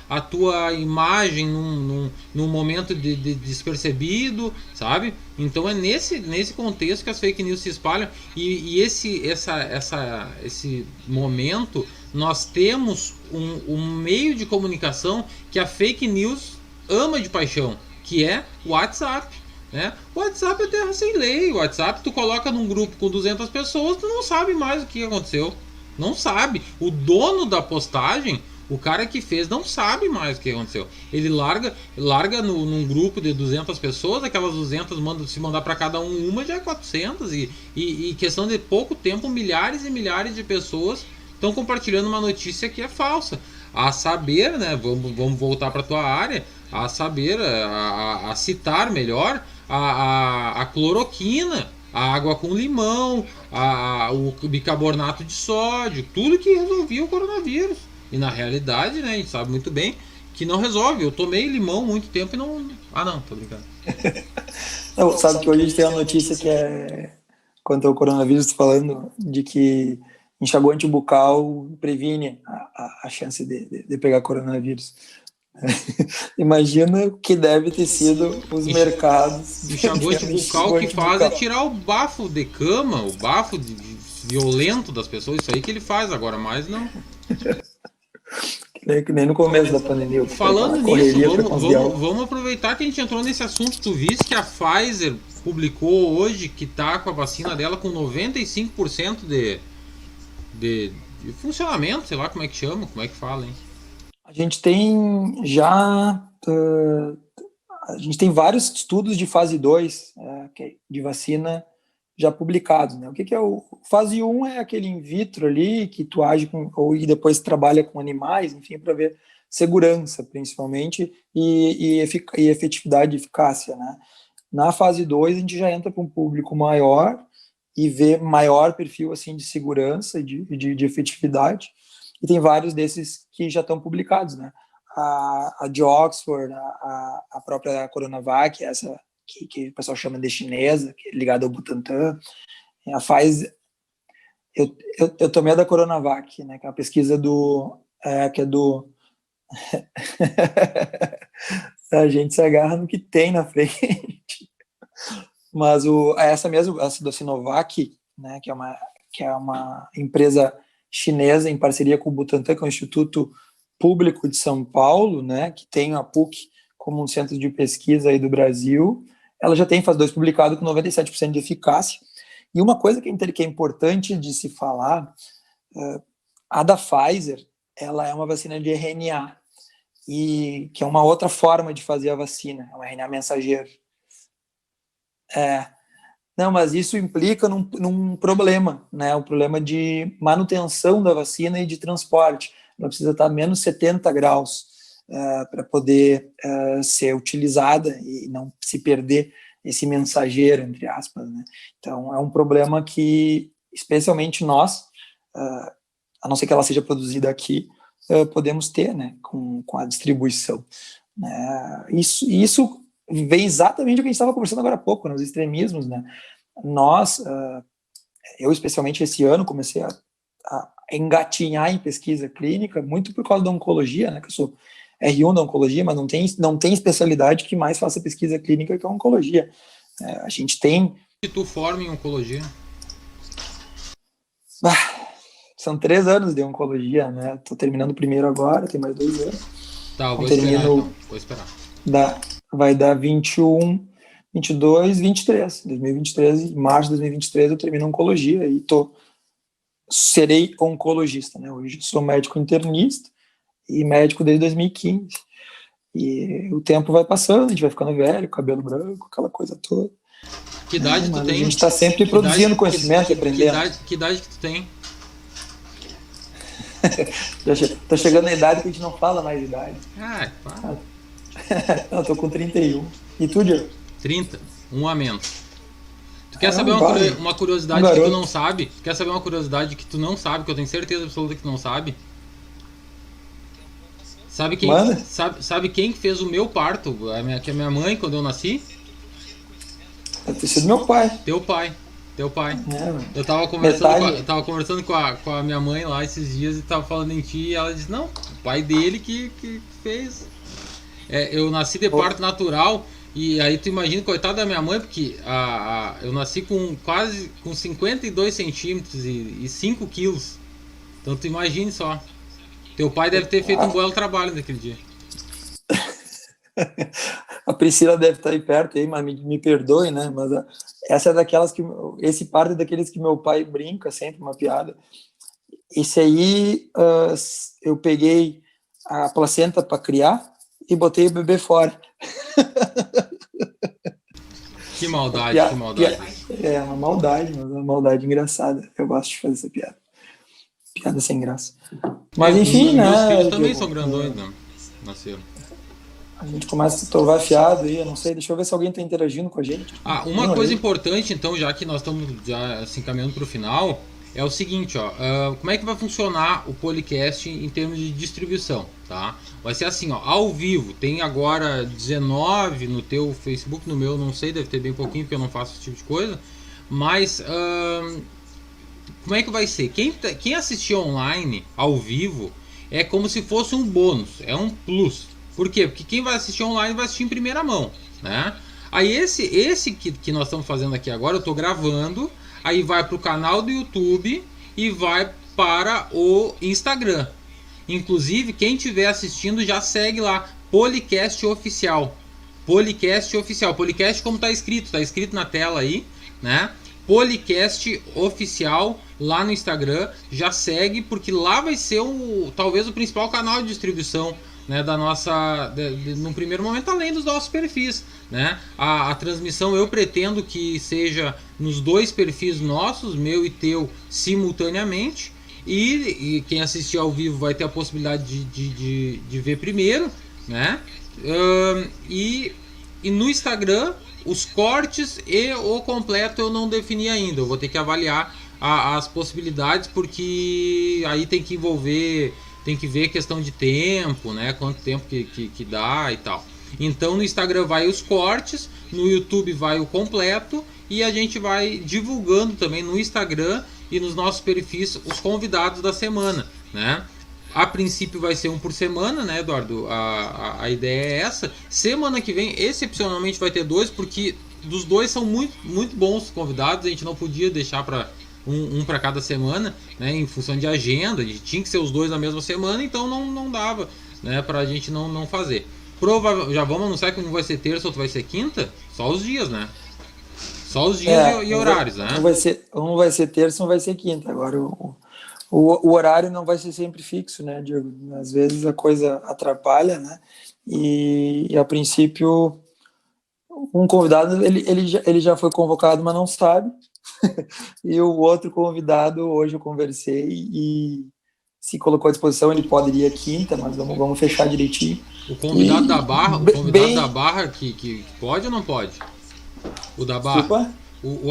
a tua imagem num momento de despercebido, sabe? Então é nesse contexto que as fake news se espalham, e esse momento nós temos um meio de comunicação que a fake news ama de paixão, que é o WhatsApp. Né? O WhatsApp é terra sem lei. O WhatsApp tu coloca num grupo com 200 pessoas, tu não sabe mais o que aconteceu. Não sabe. O dono da postagem, o cara que fez, não sabe mais o que aconteceu. Ele larga num grupo de 200 pessoas, aquelas 200 se mandar para cada uma já é 400, e questão de pouco tempo, milhares e milhares de pessoas estão compartilhando uma notícia que é falsa. A saber, né, vamos voltar para tua área, a saber, a citar melhor a cloroquina, a água com limão, o bicarbonato de sódio, tudo que resolvia o coronavírus. E na realidade, né, a gente sabe muito bem que não resolve. Eu tomei limão muito tempo e não... não, tô brincando. Não, sabe que hoje a gente tem uma notícia que é, quanto ao coronavírus, falando de que enxaguante bucal previne a chance de pegar coronavírus. Imagina o que deve ter sido os mercados. Enxaguante bucal, que faz é tirar o bafo de cama, o bafo violento das pessoas. Isso aí que ele faz agora, mais não. Que nem no começo da pandemia. Falando nisso, vamos aproveitar que a gente entrou nesse assunto. Tu viste que a Pfizer publicou hoje que tá com a vacina dela com 95% de funcionamento, sei lá como é que chama, como é que fala, hein? A gente tem já... a gente tem vários estudos de fase 2 de vacina já publicados, né? O que é o fase 1 é aquele in vitro ali que tu age com, ou e depois trabalha com animais, enfim, para ver segurança, principalmente, e efetividade e eficácia, né? Na fase 2 a gente já entra para um público maior e vê maior perfil assim de segurança e de efetividade, e tem vários desses que já estão publicados, né? A de Oxford, a própria Coronavac, essa que o pessoal chama de chinesa, que é ligada ao Butantan. A Pfizer, eu tomei a da Coronavac, né, que é uma pesquisa que é do... a gente se agarra no que tem na frente. Mas essa da Sinovac, né, que é uma empresa chinesa em parceria com o Butantan, que é um instituto público de São Paulo, né, que tem a PUC como um centro de pesquisa aí do Brasil, ela já tem fase 2 publicado com 97% de eficácia. E uma coisa que é importante de se falar, a da Pfizer, ela é uma vacina de RNA, e que é uma outra forma de fazer a vacina, é um RNA mensageiro. Não, mas isso implica num problema, né? O problema de manutenção da vacina e de transporte. Ela precisa estar a menos 70 graus para poder ser utilizada e não se perder esse mensageiro, entre aspas, né? Então, é um problema que, especialmente nós, a não ser que ela seja produzida aqui, podemos ter, né, com a distribuição. Isso vem exatamente do que a gente estava conversando agora há pouco, nos extremismos, né? Eu especialmente esse ano, comecei a engatinhar em pesquisa clínica, muito por causa da oncologia, né, que eu sou R1 da oncologia, mas não tem especialidade que mais faça pesquisa clínica que a oncologia. A gente tem... E tu forma em oncologia? São 3 anos de oncologia, né? Tô terminando o primeiro agora, tem mais 2 anos. Tá, vou esperar então. Vou esperar. Vai dar 21, 22, 23. 2023, em março de 2023 eu termino oncologia e serei oncologista, né? Hoje sou médico internista e médico desde 2015. E o tempo vai passando, a gente vai ficando velho, cabelo branco, aquela coisa toda. Que idade tu tem? A gente está sempre produzindo conhecimento e aprendendo. Que idade que tu tem? Tô chegando na idade que a gente não fala mais de idade. Para. Não, tô com 31. E tu, Diego? 30, um a menos. Tu quer saber uma curiosidade que tu não sabe? Tu quer saber uma curiosidade que tu não sabe, que eu tenho certeza absoluta que tu não sabe? Sabe quem que fez o meu parto? Que é minha mãe, quando eu nasci? Deve ter sido meu pai. Teu pai. Eu tava conversando com a minha mãe lá esses dias e tava falando em ti, e ela disse, não, o pai dele que fez. Eu nasci de parto natural, e aí tu imagina, coitado da minha mãe, porque eu nasci com 52 centímetros e 5 quilos. Então tu imagine só. Teu pai deve ter feito um belo trabalho naquele dia. A Priscila deve estar aí perto, aí, mas me perdoe, né? Mas essa é daquelas que... Esse parto é daqueles que meu pai brinca sempre, uma piada. Esse aí, eu peguei a placenta para criar e botei o bebê fora. Que maldade, que maldade. É uma maldade, mas uma maldade engraçada. Eu gosto de fazer essa piada. Piada sem graça. Mas enfim, né? Meus filhos também são grandões, né? Nasceram. A gente começa a torvar fiado aí, eu não sei, deixa eu ver se alguém está interagindo com a gente. Uma coisa importante, então, já que nós estamos já se encaminhando para o final, é o seguinte, como é que vai funcionar o podcast em termos de distribuição, tá? Vai ser assim, ao vivo, tem agora 19 no teu Facebook, no meu não sei, deve ter bem pouquinho, porque eu não faço esse tipo de coisa, mas como é que vai ser? Quem assistir online, ao vivo, é como se fosse um bônus, é um plus. Por quê? Porque quem vai assistir online vai assistir em primeira mão, né? Aí esse que nós estamos fazendo aqui agora, eu estou gravando, aí vai para o canal do YouTube e vai para o Instagram. Inclusive, quem estiver assistindo já segue lá, Policast Oficial. Policast Oficial. Policast como está escrito na tela aí, né? Policast Oficial lá no Instagram. Já segue, porque lá vai ser talvez o principal canal de distribuição, né, da nossa, no primeiro momento, além dos nossos perfis, né? A transmissão eu pretendo que seja nos dois perfis nossos, meu e teu, simultaneamente. E quem assistir ao vivo vai ter a possibilidade de ver primeiro, né? E no Instagram, os cortes e o completo eu não defini ainda. Eu vou ter que avaliar as possibilidades, porque aí tem que envolver, tem que ver questão de tempo, né? Quanto tempo que dá e tal. Então no Instagram vai os cortes, no YouTube vai o completo, e a gente vai divulgando também no Instagram e nos nossos perfis os convidados da semana, né? A princípio vai ser um por semana, né, Eduardo? A ideia é essa. Semana que vem, excepcionalmente, vai ter dois, porque dos dois são muito, muito bons convidados. A gente não podia deixar para um para cada semana, né, em função de agenda. A gente tinha que ser os dois na mesma semana, então não dava, né, para a gente não fazer. Já vamos anunciar que um vai ser terça, outro vai ser quinta? Só os dias, né? Só os dias e horários, né? Um vai ser terça, um vai ser quinta. Agora, o horário não vai ser sempre fixo, né, Diego? Às vezes a coisa atrapalha, né? E a princípio, um convidado, ele já foi convocado, mas não sabe. E o outro convidado, hoje eu conversei e se colocou à disposição, ele poderia quinta, mas vamos fechar direitinho. O convidado da Barra, da Barra que pode ou não pode? O da Barra. Desculpa?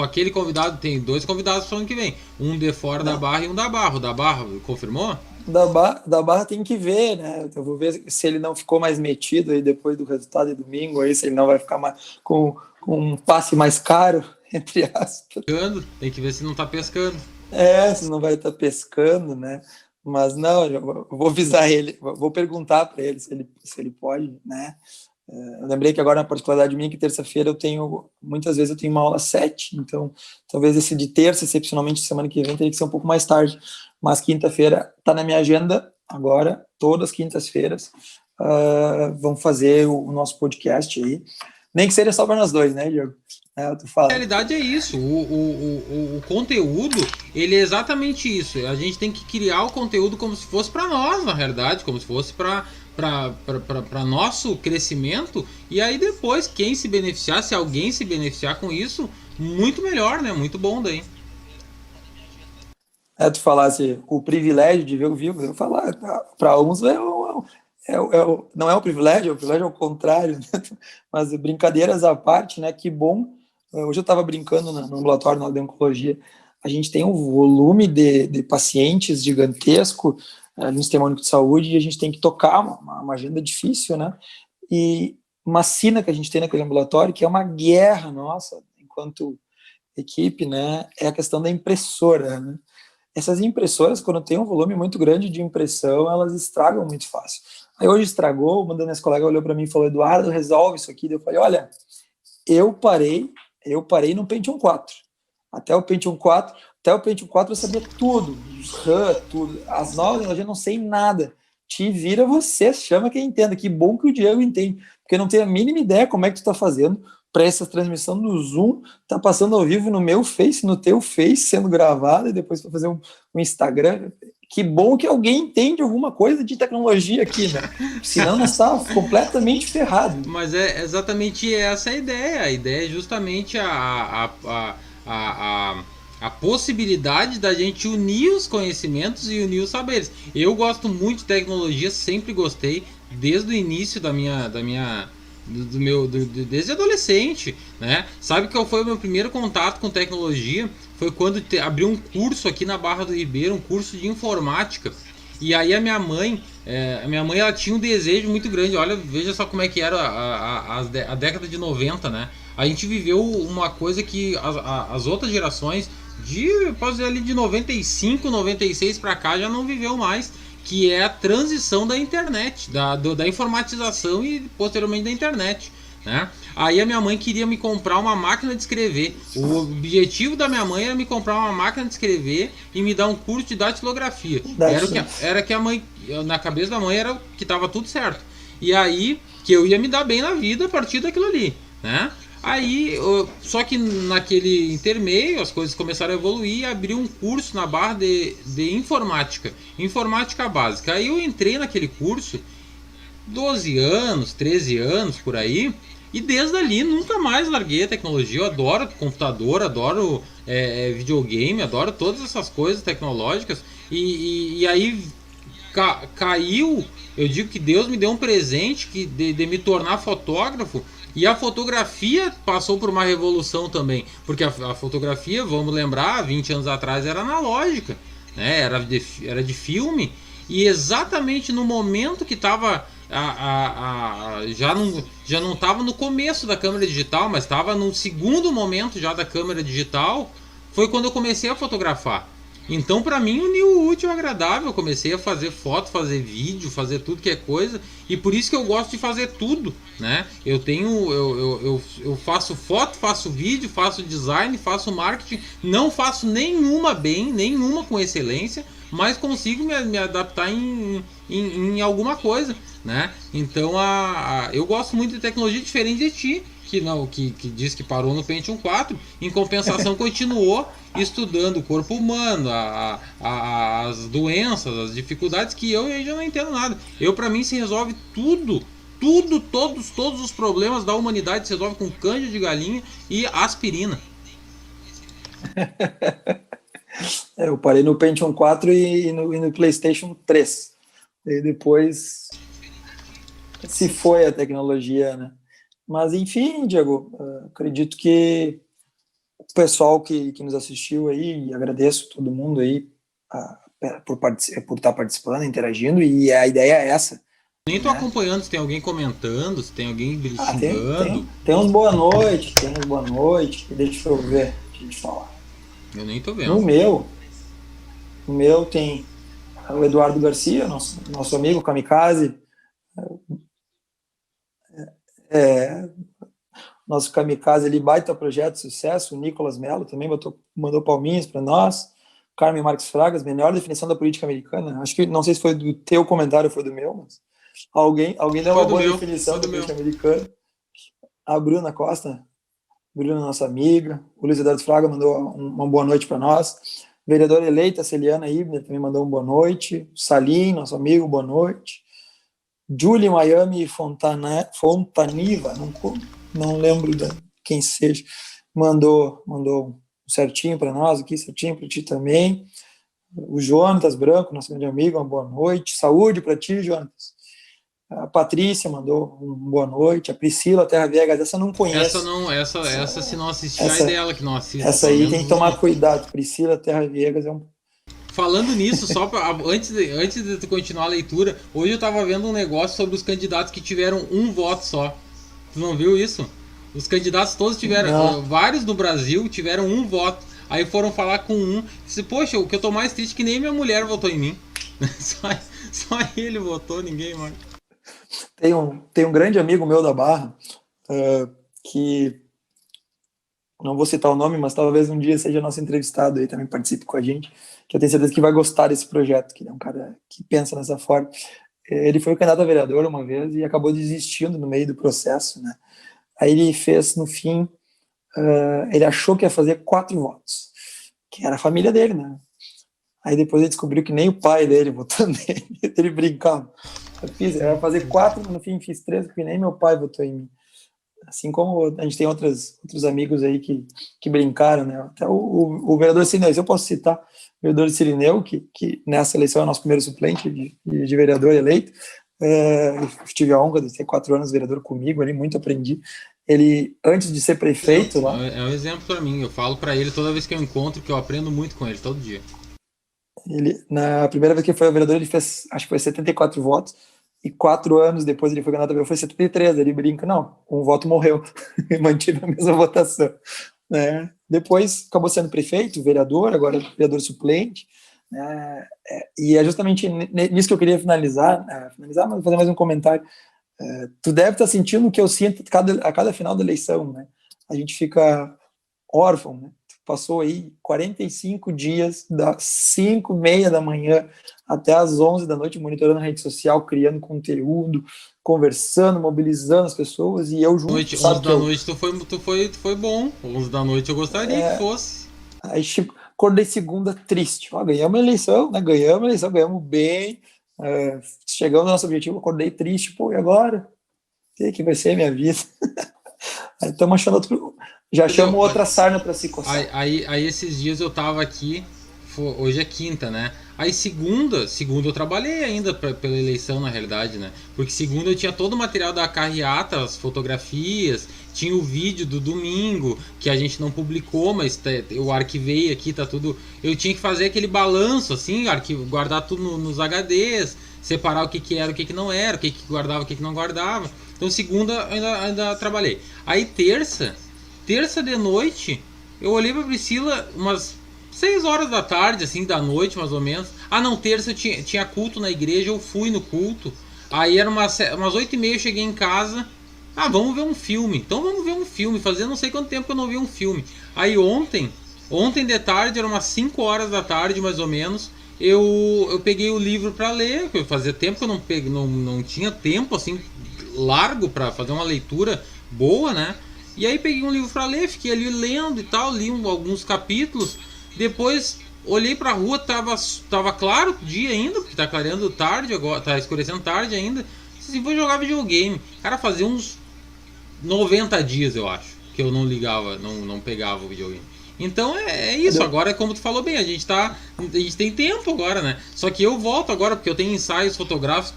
Aquele convidado, tem dois convidados para o ano que vem. Um de fora da Barra e um da Barra. O da Barra confirmou? Da Barra tem que ver, né? Eu vou ver se ele não ficou mais metido aí depois do resultado de domingo, aí, se ele não vai ficar mais com um passe mais caro, entre aspas. Tem que ver se não está pescando. Se não vai estar pescando, né? Mas não, eu vou avisar ele, vou perguntar para ele se ele pode, né? Eu lembrei que agora, na particularidade minha, que terça-feira muitas vezes eu tenho uma aula às 7, então talvez esse de terça, excepcionalmente semana que vem, teria que ser um pouco mais tarde, mas quinta-feira está na minha agenda agora, todas as quintas-feiras, vamos fazer o nosso podcast aí, nem que seja só para nós dois, né, Diego? A realidade é isso, o conteúdo, ele é exatamente isso, a gente tem que criar o conteúdo como se fosse para nós, na realidade, como se fosse para nosso crescimento, e aí depois quem se beneficiar, se alguém se beneficiar com isso, muito melhor, né? Muito bom daí. Tu falasse o privilégio de ver o vivo, eu falar, para uns não é o privilégio é o contrário, né? Mas brincadeiras à parte, né? Que bom. Hoje eu estava brincando no ambulatório na de oncologia, a gente tem um volume de pacientes gigantesco no Sistema Único de Saúde, e a gente tem que tocar uma agenda difícil, né? E uma sina que a gente tem naquele ambulatório, que é uma guerra nossa, enquanto equipe, né? É a questão da impressora, né? Essas impressoras, quando tem um volume muito grande de impressão, elas estragam muito fácil. Aí hoje estragou, uma das minhas colegas olhou para mim e falou, Eduardo, resolve isso aqui. Eu falei, olha, eu parei no Pentium 4. Até o Pentium 4 eu sabia tudo, os RAM, tudo. As novas eu já não sei nada. Te vira você, chama quem entenda. Que bom que o Diego entende, porque eu não tenho a mínima ideia como é que tu está fazendo para essa transmissão do Zoom, tá passando ao vivo no meu Face, no teu Face, sendo gravado, e depois para fazer um Instagram. Que bom que alguém entende alguma coisa de tecnologia aqui, né? Senão nós estávamos completamente ferrados. Mas é exatamente essa a ideia. A ideia é justamente a possibilidade da gente unir os conhecimentos e unir os saberes. Eu gosto muito de tecnologia, sempre gostei, desde o início desde adolescente, né? Sabe qual foi o meu primeiro contato com tecnologia? Foi quando abriu um curso aqui na Barra do Ribeiro, um curso de informática. E aí a minha mãe ela tinha um desejo muito grande. Olha, veja só como é que era a década de 90, né? A gente viveu uma coisa que as outras gerações posso dizer ali de 95, 96 para cá já não viveu mais, que é a transição da internet, da informatização e posteriormente da internet, né? Aí a minha mãe queria me comprar uma máquina de escrever. O objetivo da minha mãe era me comprar uma máquina de escrever e me dar um curso de datilografia. Era que a mãe, na cabeça da mãe era que estava tudo certo. E aí que eu ia me dar bem na vida a partir daquilo ali, né? Aí, só que naquele intermeio as coisas começaram a evoluir e abriu um curso na Barra de informática, informática básica. Aí eu entrei naquele curso, 12 anos, 13 anos por aí, e desde ali nunca mais larguei a tecnologia. Eu adoro computador, adoro videogame, adoro todas essas coisas tecnológicas. E aí caiu, eu digo que Deus me deu um presente de me tornar fotógrafo. E a fotografia passou por uma revolução também, porque a fotografia, vamos lembrar, 20 anos atrás era analógica, né? Era de filme, e exatamente no momento que estava já não estava no começo da câmera digital, mas estava no segundo momento já da câmera digital, foi quando eu comecei a fotografar. Então, para mim, uniu o útil ao agradável. Eu comecei a fazer foto, fazer vídeo, fazer tudo que é coisa. E por isso que eu gosto de fazer tudo, né? Eu faço foto, faço vídeo, faço design, faço marketing. Não faço nenhuma bem, nenhuma com excelência, mas consigo me adaptar em alguma coisa, né? Então, eu gosto muito de tecnologia, diferente de ti, que diz que parou no Pentium 4, em compensação continuou estudando o corpo humano, as doenças, as dificuldades, que eu já não entendo nada. Para mim se resolve tudo, todos os problemas da humanidade se resolve com canja de galinha e aspirina. Eu parei no Pentium 4 e no PlayStation 3. E depois se foi a tecnologia, né? Mas, enfim, Diego, acredito que o pessoal que nos assistiu aí, agradeço todo mundo aí por estar participando, interagindo, e a ideia é essa. Nem tô acompanhando se tem alguém comentando, se tem alguém xingando. Tem uns boa noite, deixa eu ver, deixa eu te falar. Eu nem tô vendo. No meu tem o Eduardo Garcia, nosso amigo Kamikaze, nosso Kamikaze ali, baita projeto, sucesso. O Nicolas Mello também mandou palminhas para nós. Carmen Marques Fragas, melhor definição da política americana. Acho que, não sei se foi do teu comentário ou foi do meu, mas alguém deu uma boa definição da política americana. A Bruna Costa, nossa amiga. O Luiz Eduardo Fraga mandou uma boa noite para nós. Vereadora eleita, Celiana Ibner, também mandou uma boa noite. Salim, nosso amigo, boa noite. Julie Miami Fontaniva, não lembro de quem seja, mandou certinho para nós aqui, certinho para ti também. O Jonatas Branco, nosso grande amigo, uma boa noite. Saúde para ti, Jonatas. A Patrícia mandou uma boa noite. A Priscila Terra Viegas, essa eu não conheço. Essa se não assistir, é dela que não assiste. Essa aí tem que tomar cuidado. Priscila Terra Viegas é um... Falando nisso, antes de tu continuar a leitura, hoje eu tava vendo um negócio sobre os candidatos que tiveram um voto só. Tu não viu isso? Os candidatos todos tiveram, vários no Brasil tiveram um voto. Aí foram falar com um, disse, poxa, o que eu tô mais triste é que nem minha mulher votou em mim. Só ele votou, ninguém mais. Tem um grande amigo meu da Barra, que não vou citar o nome, mas talvez um dia seja nosso entrevistado aí, também participe com a gente, que eu tenho certeza que vai gostar desse projeto, que é um cara que pensa dessa forma. Ele foi candidato a vereador uma vez e acabou desistindo no meio do processo, né? Aí ele fez, no fim, ele achou que ia fazer 4 votos, que era a família dele, né? Aí depois ele descobriu que nem o pai dele votou nele, ele brincava. Eu ia fazer 4, no fim fiz 3, porque nem meu pai votou em mim. Assim como a gente tem outros amigos aí que brincaram, né? Até o vereador Cirineu, eu posso citar o vereador Cirineu, que nessa eleição é o nosso primeiro suplente de vereador eleito. Eu tive a honra de ter 4 anos vereador comigo, ali muito aprendi. Ele, antes de ser prefeito lá... É um exemplo para mim, eu falo para ele toda vez que eu encontro, que eu aprendo muito com ele, todo dia. Ele, na primeira vez que foi vereador, ele fez, acho que foi 74 votos, e 4 anos depois ele foi candidato a vereador, foi 73, ele brinca, não, um voto morreu, e mantive a mesma votação. Né? Depois acabou sendo prefeito, vereador, agora vereador suplente, E é justamente nisso que eu queria finalizar, mas fazer mais um comentário. Tu deve estar sentindo o que eu sinto a cada final da eleição, né? A gente fica órfão, né? Passou aí 45 dias, das 5h30 da manhã até as 11 da noite, monitorando a rede social, criando conteúdo, conversando, mobilizando as pessoas, e eu junto, noite, sabe 11 da noite tu foi bom. 11 da noite eu gostaria que fosse. Aí acordei segunda triste. Ganhamos a eleição, né? Ganhamos a eleição, ganhamos bem. Chegamos ao nosso objetivo, acordei triste. Pô, e agora? O que vai ser a minha vida? Aí estamos achando outro. Já chamo outra sarna para se coçar. Aí esses dias eu tava aqui. Hoje é quinta, né? Aí segunda eu trabalhei ainda pela eleição, na realidade, né? Porque segunda eu tinha todo o material da carreata, as fotografias, tinha o vídeo do domingo, que a gente não publicou, mas eu arquivei aqui, tá tudo. Eu tinha que fazer aquele balanço, assim, guardar tudo nos HDs, separar o que era, o que não era, o que guardava, o que não guardava. Então segunda ainda trabalhei. Aí terça de noite, eu olhei pra Priscila umas 6 horas da tarde, assim, da noite, mais ou menos. Ah, não, terça eu tinha culto na igreja, eu fui no culto. Aí era umas 8h30, eu cheguei em casa. Ah, vamos ver um filme. Então vamos ver um filme. Fazia não sei quanto tempo que eu não vi um filme. Aí ontem de tarde, era umas 5 horas da tarde, mais ou menos. Eu peguei o livro para ler. Fazia tempo que eu não tinha tempo, assim, largo para fazer uma leitura boa, né? E aí peguei um livro para ler, fiquei ali lendo e tal, li alguns capítulos. Depois olhei pra rua, tava claro o dia ainda, porque tá clareando tarde agora, tá escurecendo tarde ainda. Assim, vou jogar videogame. Cara, fazia uns 90 dias, eu acho, que eu não ligava, não pegava o videogame. Então é isso, agora como tu falou bem, a gente tem tempo agora, né? Só que eu volto agora, porque eu tenho ensaios fotográficos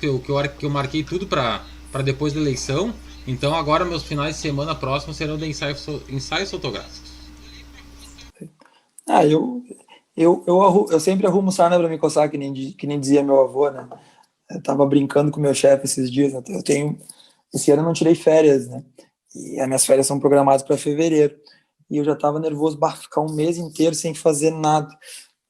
que eu marquei tudo pra depois da eleição. Então agora meus finais de semana próximos serão de ensaios fotográficos. Eu sempre arrumo sarna para me coçar, que nem dizia meu avô, né? Eu tava brincando com o meu chefe esses dias. Esse ano eu não tirei férias, né? E as minhas férias são programadas para fevereiro. E eu já tava nervoso, ficar um mês inteiro sem fazer nada.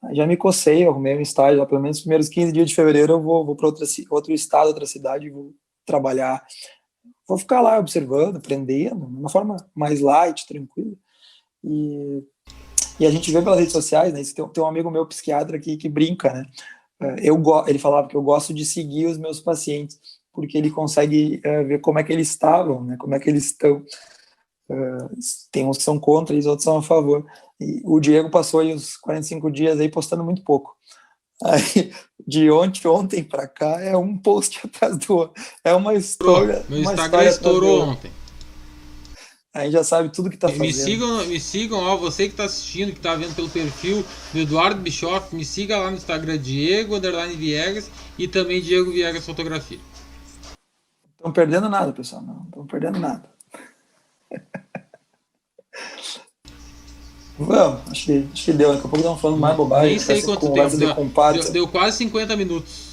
Aí já me cocei, eu arrumei um estágio, lá, pelo menos os primeiros 15 dias de fevereiro eu vou para outro estado, outra cidade, vou trabalhar. Vou ficar lá observando, aprendendo, de uma forma mais light, tranquila. E a gente vê pelas redes sociais, né? Tem um amigo meu psiquiatra aqui que brinca, né? Ele falava que eu gosto de seguir os meus pacientes, porque ele consegue ver como é que eles estavam, né? Como é que eles estão. Tem uns que são contra e os outros são a favor. E o Diego passou aí os 45 dias aí postando muito pouco. Aí, de ontem para cá, é um post atrás do outro. É uma história. Meu Instagram estourou ontem. Aí já sabe tudo que tá fazendo. Me sigam, ó, você que tá assistindo, que tá vendo pelo perfil do Eduardo Bischoff, me siga lá no Instagram, Diego_Viegas, e também Diego Viegas Fotografia. Não estão perdendo nada, pessoal, não estão perdendo nada. Vamos, acho que deu, daqui a pouco estamos falando mais bobagem. Nem sei quanto tempo, deu quase 50 minutos.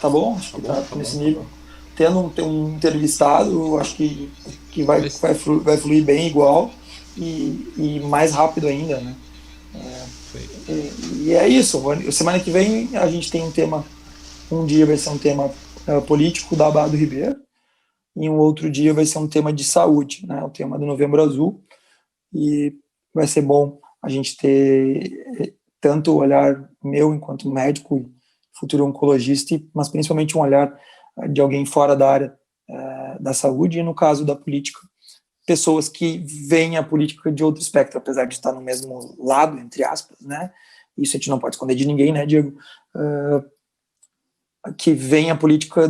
Tá bom, acho que tá nesse nível. Tendo um entrevistado, acho que vai fluir bem igual e mais rápido ainda, né? E é isso. Semana que vem a gente tem um tema, um dia vai ser um tema político da Abado Ribeiro e um outro dia vai ser um tema de saúde, né? O tema do Novembro Azul, e vai ser bom a gente ter tanto o olhar meu enquanto médico e futuro oncologista, mas principalmente um olhar de alguém fora da área da saúde, e no caso da política, pessoas que veem a política de outro espectro, apesar de estar no mesmo lado, entre aspas, né? Isso a gente não pode esconder de ninguém, né, Diego? Que veem a política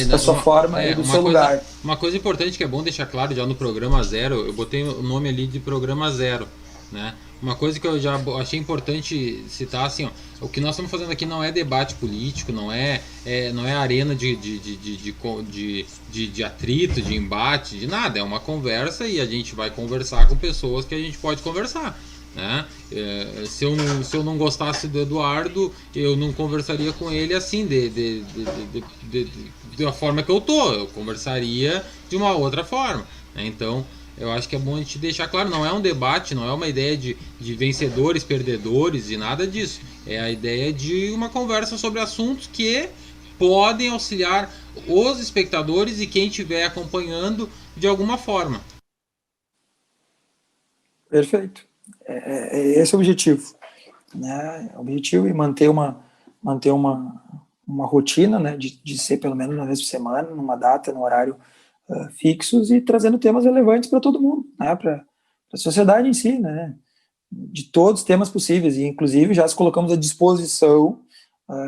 da sua forma e do seu lugar. Uma coisa importante que é bom deixar claro já no programa zero, eu botei o nome ali de programa zero, né? Uma coisa que eu já achei importante citar, assim, ó, o que nós estamos fazendo aqui não é debate político, não é arena de atrito, de embate, de nada. É uma conversa e a gente vai conversar com pessoas que a gente pode conversar, né? Se eu não gostasse do Eduardo, eu não conversaria com ele assim, da forma que eu conversaria de uma outra forma, né? Então, eu acho que é bom a gente deixar claro, não é um debate, não é uma ideia de vencedores, perdedores e nada disso. É a ideia de uma conversa sobre assuntos que podem auxiliar os espectadores e quem estiver acompanhando de alguma forma. Perfeito. É esse o objetivo, né? O objetivo é manter uma rotina, né? De ser pelo menos uma vez por semana, numa data, no horário fixos e trazendo temas relevantes para todo mundo, né? Para a sociedade em si, né? De todos os temas possíveis, e inclusive já se colocamos à disposição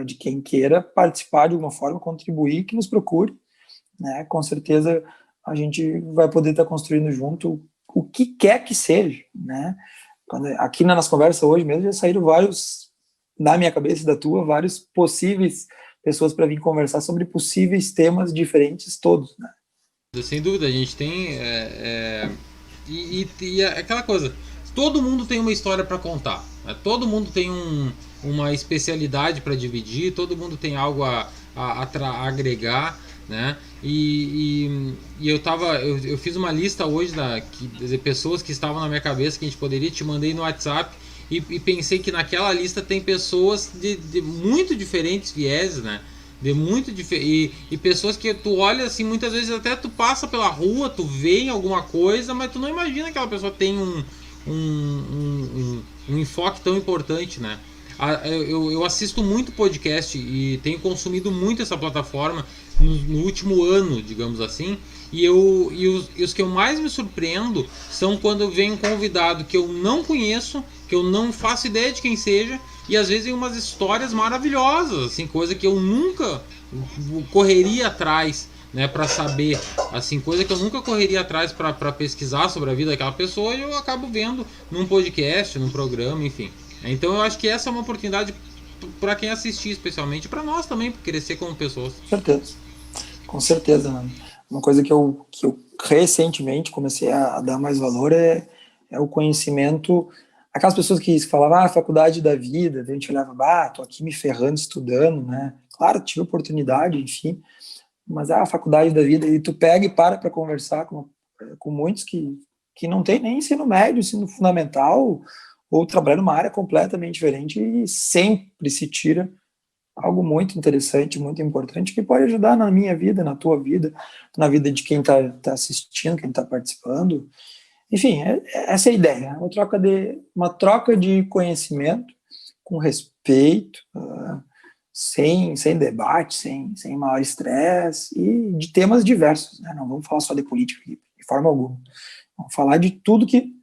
de quem queira participar de alguma forma, contribuir, que nos procure, né? Com certeza a gente vai poder estar construindo junto o que quer que seja, né? Aqui nas conversas hoje mesmo já saíram vários, na minha cabeça e da tua, vários possíveis pessoas para vir conversar sobre possíveis temas diferentes todos, né? Sem dúvida, a gente tem. E aquela coisa, todo mundo tem uma história para contar, né? Todo mundo tem uma especialidade para dividir, todo mundo tem algo a agregar, né? E eu fiz uma lista hoje de pessoas que estavam na minha cabeça que a gente poderia, te mandei no WhatsApp e pensei que naquela lista tem pessoas de muito diferentes vieses, né? E pessoas que tu olha assim, muitas vezes até tu passa pela rua, tu vê em alguma coisa, mas tu não imagina que aquela pessoa tem um enfoque tão importante, né? Eu assisto muito podcast e tenho consumido muito essa plataforma no último ano, digamos assim. E os que eu mais me surpreendo são quando vem um convidado que eu não conheço, que eu não faço ideia de quem seja, e às vezes tem umas histórias maravilhosas, assim, coisa que eu nunca correria atrás, né, para saber, assim, coisa que eu nunca correria atrás para pesquisar sobre a vida daquela pessoa, e eu acabo vendo num podcast, num programa, enfim. Então eu acho que essa é uma oportunidade para quem assistir, especialmente para nós também, crescer como pessoas. Com certeza, mano. Uma coisa que eu recentemente comecei a dar mais valor é o conhecimento. Aquelas pessoas que falavam, faculdade da vida, a gente olhava, tô aqui me ferrando, estudando, né? Claro, tive oportunidade, enfim, mas a faculdade da vida, e tu pega e para conversar com muitos que não tem nem ensino médio, ensino fundamental, ou trabalham numa área completamente diferente e sempre se tira algo muito interessante, muito importante, que pode ajudar na minha vida, na tua vida, na vida de quem está assistindo, quem está participando. Enfim, essa é a ideia, uma troca de conhecimento com respeito, sem debate, sem maior estresse, e de temas diversos, né? Não vamos falar só de política aqui, de forma alguma. Vamos falar de tudo que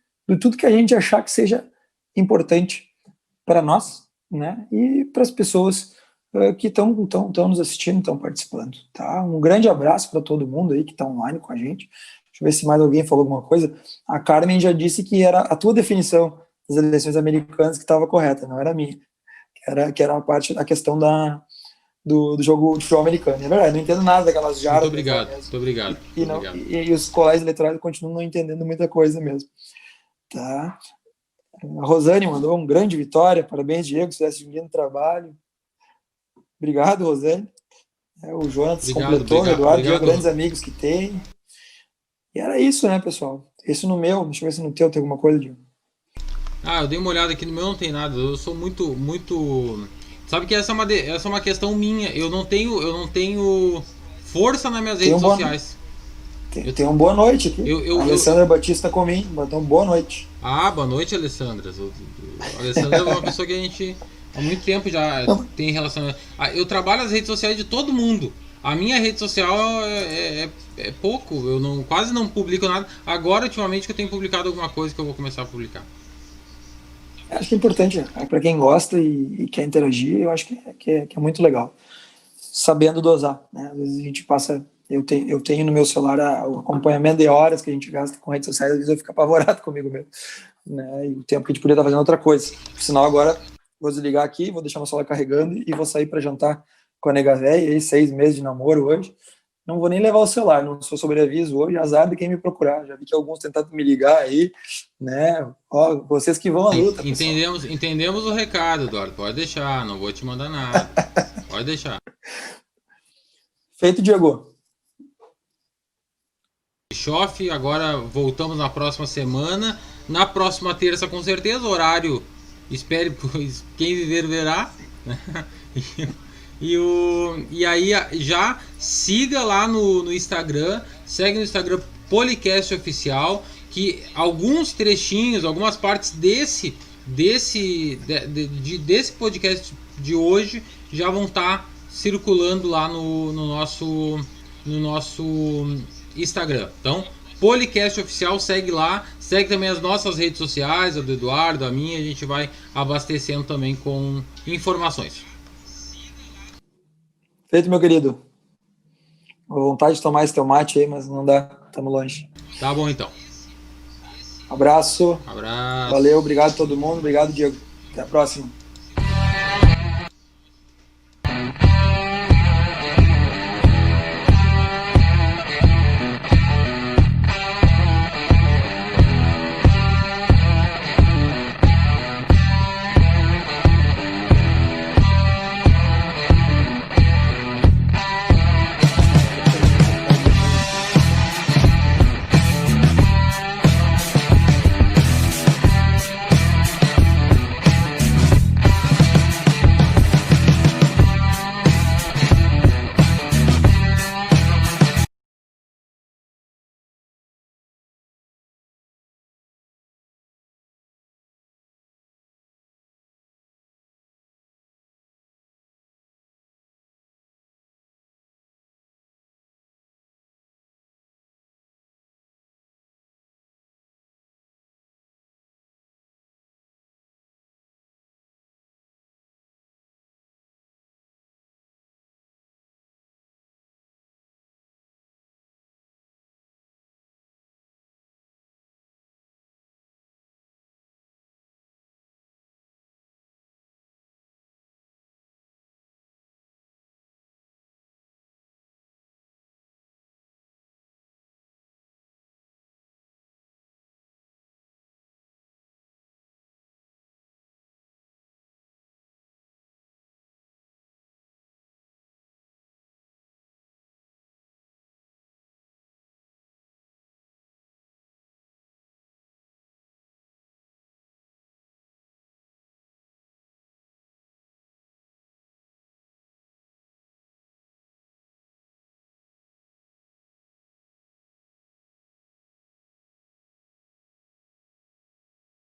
a gente achar que seja importante para nós, né? E para as pessoas que estão nos assistindo, estão participando, tá? Um grande abraço para todo mundo aí que está online com a gente. Deixa eu ver se mais alguém falou alguma coisa. A Carmen já disse que era a tua definição das eleições americanas que estava correta, não era a minha. Que era a parte da questão do jogo de futebol americano. É verdade, não entendo nada daquelas jardas. Muito obrigado. E os colégios eleitorais continuam não entendendo muita coisa mesmo. Tá? A Rosane mandou um grande vitória. Parabéns, Diego, se fizesse um lindo trabalho. Obrigado, Rosane. O Jonas completou, o Eduardo, Diego, grandes amigos que tem. E era isso, né, pessoal? Isso no meu, deixa eu ver se no teu tem alguma coisa, Diego. Eu dei uma olhada aqui no meu, não tem nada. Eu sou muito. Sabe que essa é uma questão minha. Eu não tenho força nas minhas redes sociais. Tem uma boa noite aqui. A Alessandra Batista comigo, então boa noite. Boa noite, Alessandra. A Alessandra é uma pessoa que a gente há muito tempo já tem relacionamento. Eu trabalho nas redes sociais de todo mundo. A minha rede social é pouco, eu quase não publico nada. Agora, ultimamente, que eu tenho publicado alguma coisa que eu vou começar a publicar. Acho que é importante, para quem gosta e quer interagir, eu acho que é muito legal. Sabendo dosar, né? Às vezes a gente passa... Eu tenho no meu celular o acompanhamento de horas que a gente gasta com redes sociais, às vezes eu fico apavorado comigo mesmo, né? E o tempo que a gente podia estar fazendo outra coisa. Por sinal, agora vou desligar aqui, vou deixar meu celular carregando e vou sair para jantar com a nega velha, 6 meses de namoro hoje. Não vou nem levar o celular, não sou sobreaviso hoje, azar de quem me procurar. Já vi que alguns tentaram me ligar aí, né? Vocês que vão à luta. Entendemos o recado, Eduardo. Pode deixar, não vou te mandar nada. Pode deixar. Feito, Diego. Bischoff. Agora voltamos na próxima semana. Na próxima terça, com certeza, horário. Espere, pois quem viver verá. E aí já siga lá no Instagram. Segue no Instagram Policast Oficial. Que alguns trechinhos, algumas partes desse podcast de hoje já vão estar circulando lá no nosso Instagram. Então, Policast Oficial, segue lá, segue também as nossas redes sociais, a do Eduardo, a minha, a gente vai abastecendo também com informações. Feito, meu querido. Vontade de tomar esse teu mate aí, mas não dá, estamos longe. Tá bom, então. Abraço. Abraço. Valeu, obrigado a todo mundo, obrigado, Diego. Até a próxima.